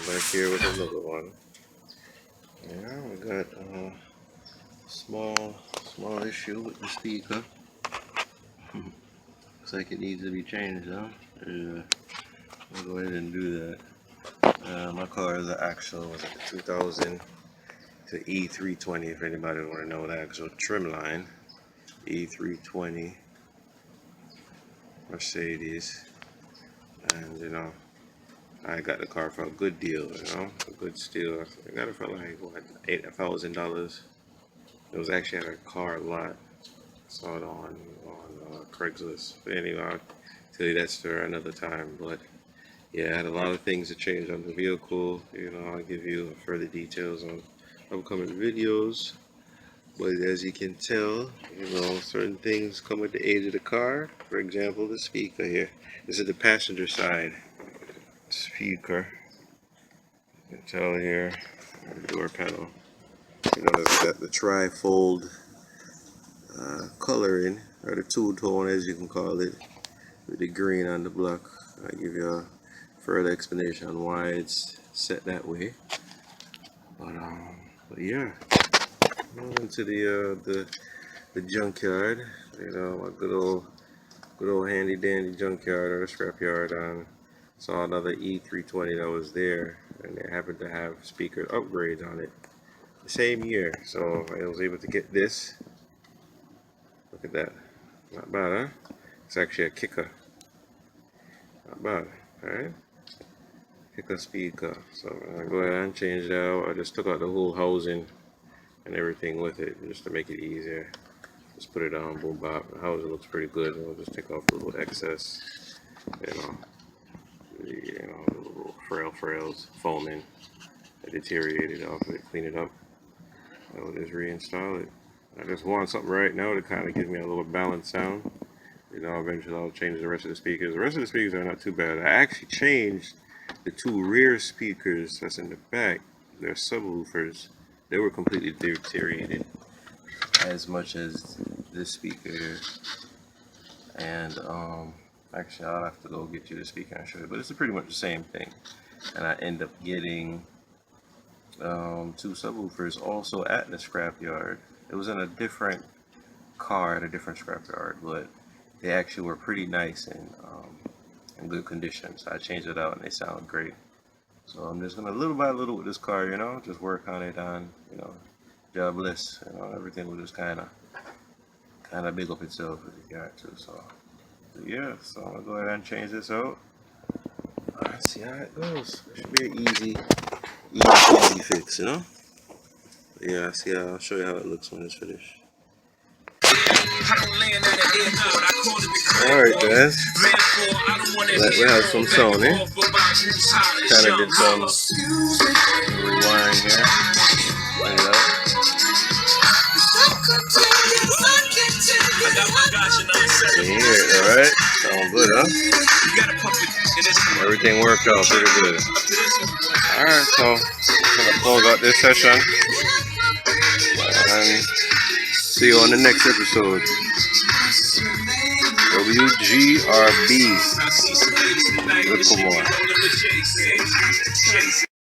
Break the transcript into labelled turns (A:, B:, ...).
A: back here with another one. Yeah, we got a small issue with the speaker. Looks like it needs to be changed, huh? Yeah, I'll go ahead and do that. My car is an actual, was it the 2000 to E320, if anybody want to know the actual trim line. E320 Mercedes. And you know, I got the car for a good deal, a good steal. I got it for like what, $8,000. It was actually at a car lot. I saw it on Craigslist. But anyway, I'll tell you that story another time. But yeah, I had a lot of things to change on the vehicle. I'll give you further details on upcoming videos. But as you can tell, certain things come with the age of the car. For example, the speaker here. This is the passenger side speaker. You can tell here, the door panel. It's got the tri-fold coloring, or the two-tone as you can call it, with the green on the black. I'll give you a further explanation on why it's set that way. But yeah, moving to the junkyard. My good old handy dandy junkyard or scrapyard. Saw another E320 that was there, and they happened to have speaker upgrades on it the same year, so I was able to get this. Look at that, not bad, huh? It's actually a kicker, not bad. All right, kicker speaker. So I'm gonna go ahead and change that out. I just took out the whole housing and everything with it just to make it easier. Just put it on, boom bop. The housing looks pretty good. I'll just take off a little excess, the little frails foaming. I deteriorated off of it, clean it up. I'll just reinstall it. I just want something right now to kind of give me a little balanced sound. Eventually I'll change the rest of the speakers. The rest of the speakers are not too bad. I actually changed the two rear speakers that's in the back. They're subwoofers. They were completely deteriorated, as much as this speaker here. And actually I'll have to go get you the speaker and show you, but it's pretty much the same thing. And I end up getting two subwoofers also at the scrapyard. It was in a different car at a different scrapyard, but they actually were pretty nice and in good condition. So I changed it out and they sound great. So I'm just gonna little by little with this car, just work on it on, jobless, everything will just kind of big up itself as you got to. So yeah, so I'm gonna go ahead and change this out. Let's see how it goes. It should be an easy fix, Yeah, see, I'll show you how it looks when it's finished. Alright guys, we have some sound here. Kind of did some rewind here. Bring it up. You hear it, alright? Sound good, huh? Everything worked out pretty good. Alright, so I'm gonna close out this session and see you on the next episode. WGRB. Look for more.